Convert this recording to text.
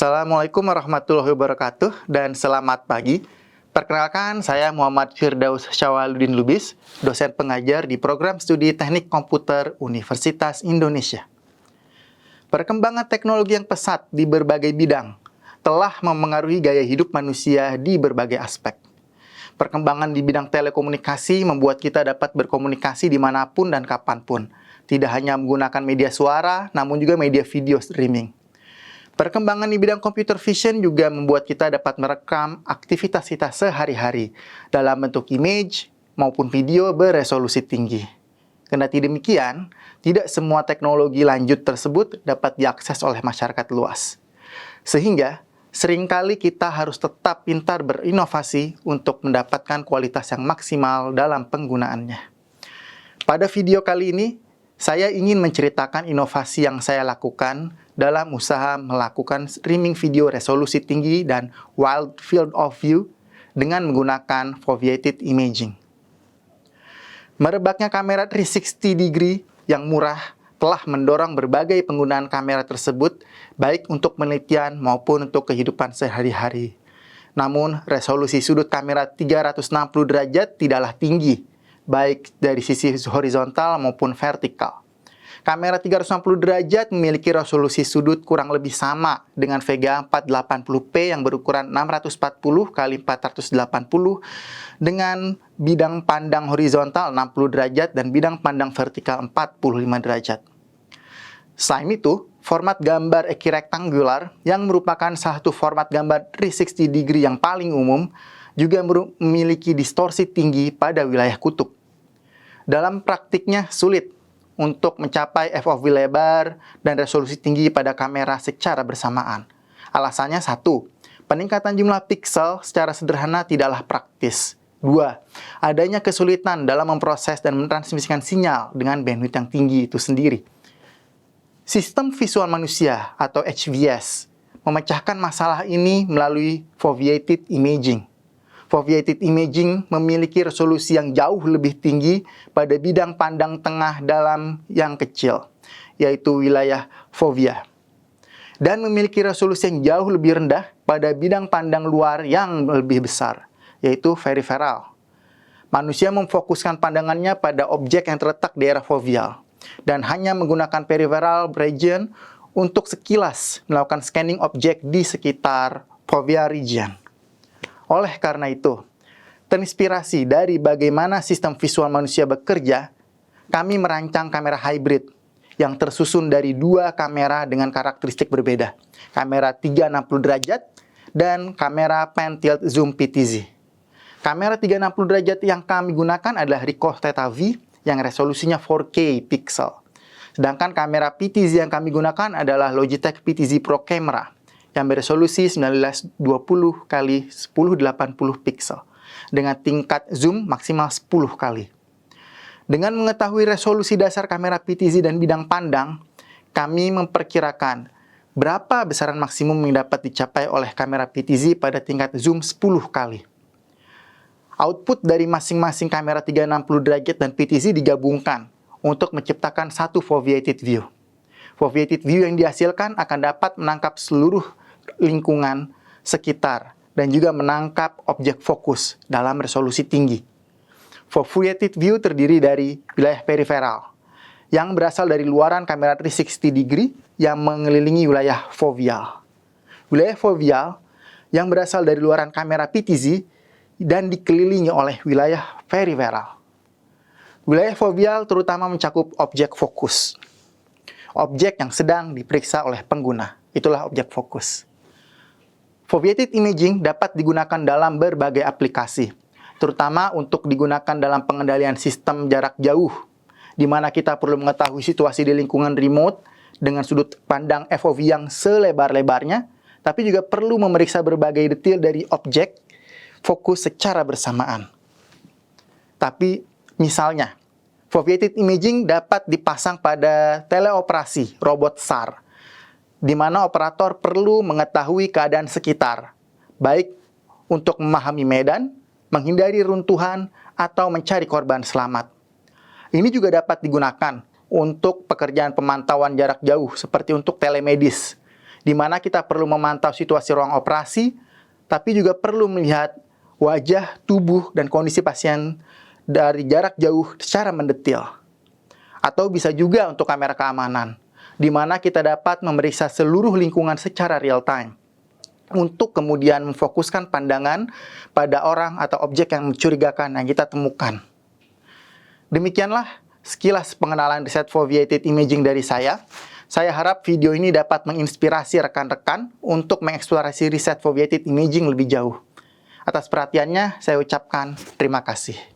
Assalamualaikum warahmatullahi wabarakatuh dan selamat pagi. Perkenalkan, saya Muhammad Firdaus Syawaludin Lubis, dosen pengajar di Program Studi Teknik Komputer Universitas Indonesia. Perkembangan teknologi yang pesat di berbagai bidang telah memengaruhi gaya hidup manusia di berbagai aspek. Perkembangan di bidang telekomunikasi membuat kita dapat berkomunikasi dimanapun dan kapanpun, tidak hanya menggunakan media suara, namun juga media video streaming. Perkembangan di bidang computer vision juga membuat kita dapat merekam aktivitas kita sehari-hari dalam bentuk image maupun video beresolusi tinggi. Kendati demikian, tidak semua teknologi lanjut tersebut dapat diakses oleh masyarakat luas. Sehingga, seringkali kita harus tetap pintar berinovasi untuk mendapatkan kualitas yang maksimal dalam penggunaannya. Pada video kali ini, saya ingin menceritakan inovasi yang saya lakukan dalam usaha melakukan streaming video resolusi tinggi dan wide field of view dengan menggunakan foveated imaging. Merebaknya kamera 360 degree yang murah telah mendorong berbagai penggunaan kamera tersebut, baik untuk penelitian maupun untuk kehidupan sehari-hari. Namun, resolusi sudut kamera 360 derajat tidaklah tinggi, baik dari sisi horizontal maupun vertikal. Kamera 360 derajat memiliki resolusi sudut kurang lebih sama dengan Vega 480p yang berukuran 640 x 480 dengan bidang pandang horizontal 60 derajat dan bidang pandang vertikal 45 derajat. Selain itu, format gambar equirectangular yang merupakan salah satu format gambar 360 degree yang paling umum juga memiliki distorsi tinggi pada wilayah kutub. Dalam praktiknya sulit untuk mencapai FOV lebar dan resolusi tinggi pada kamera secara bersamaan. Alasannya satu, peningkatan jumlah piksel secara sederhana tidaklah praktis. 2, adanya kesulitan dalam memproses dan mentransmisikan sinyal dengan bandwidth yang tinggi itu sendiri. Sistem visual manusia atau HVS memecahkan masalah ini melalui foveated imaging. Foveated imaging memiliki resolusi yang jauh lebih tinggi pada bidang pandang tengah dalam yang kecil, yaitu wilayah fovea. Dan memiliki resolusi yang jauh lebih rendah pada bidang pandang luar yang lebih besar, yaitu peripheral. Manusia memfokuskan pandangannya pada objek yang terletak di area foveal, dan hanya menggunakan peripheral region untuk sekilas melakukan scanning objek di sekitar fovea region. Oleh karena itu, terinspirasi dari bagaimana sistem visual manusia bekerja, kami merancang kamera hybrid yang tersusun dari dua kamera dengan karakteristik berbeda, kamera 360 derajat dan kamera pan tilt zoom PTZ. Kamera 360 derajat yang kami gunakan adalah Ricoh Theta V yang resolusinya 4K pixel. Sedangkan kamera PTZ yang kami gunakan adalah Logitech PTZ Pro Camera yang beresolusi 1920 x 1080 pixel dengan tingkat zoom maksimal 10 kali. Dengan mengetahui resolusi dasar kamera PTZ dan bidang pandang, kami memperkirakan berapa besaran maksimum yang dapat dicapai oleh kamera PTZ pada tingkat zoom 10 kali. Output dari masing-masing kamera 360 derajat dan PTZ digabungkan untuk menciptakan satu foveated view. Foveated view yang dihasilkan akan dapat menangkap seluruh lingkungan sekitar dan juga menangkap objek fokus dalam resolusi tinggi. Foveated view terdiri dari wilayah periferal yang berasal dari luaran kamera 360 degree yang mengelilingi wilayah foveal. Wilayah foveal yang berasal dari luaran kamera PTZ dan dikelilingi oleh wilayah periferal. Wilayah foveal terutama mencakup objek fokus, objek yang sedang diperiksa oleh pengguna. Itulah objek fokus. Foveated imaging dapat digunakan dalam berbagai aplikasi, terutama untuk digunakan dalam pengendalian sistem jarak jauh, di mana kita perlu mengetahui situasi di lingkungan remote dengan sudut pandang FOV yang selebar-lebarnya, tapi juga perlu memeriksa berbagai detail dari objek fokus secara bersamaan. Tapi, misalnya, foveated imaging dapat dipasang pada teleoperasi robot SAR, di mana operator perlu mengetahui keadaan sekitar, baik untuk memahami medan, menghindari runtuhan, atau mencari korban selamat. Ini juga dapat digunakan untuk pekerjaan pemantauan jarak jauh, seperti untuk telemedis, di mana kita perlu memantau situasi ruang operasi, tapi juga perlu melihat wajah, tubuh, dan kondisi pasien dari jarak jauh secara mendetil. Atau bisa juga untuk kamera keamanan, di mana kita dapat memeriksa seluruh lingkungan secara real time, untuk kemudian memfokuskan pandangan pada orang atau objek yang mencurigakan yang kita temukan. Demikianlah sekilas pengenalan riset foveated imaging dari saya. Saya harap video ini dapat menginspirasi rekan-rekan untuk mengeksplorasi riset foveated imaging lebih jauh. Atas perhatiannya, saya ucapkan terima kasih.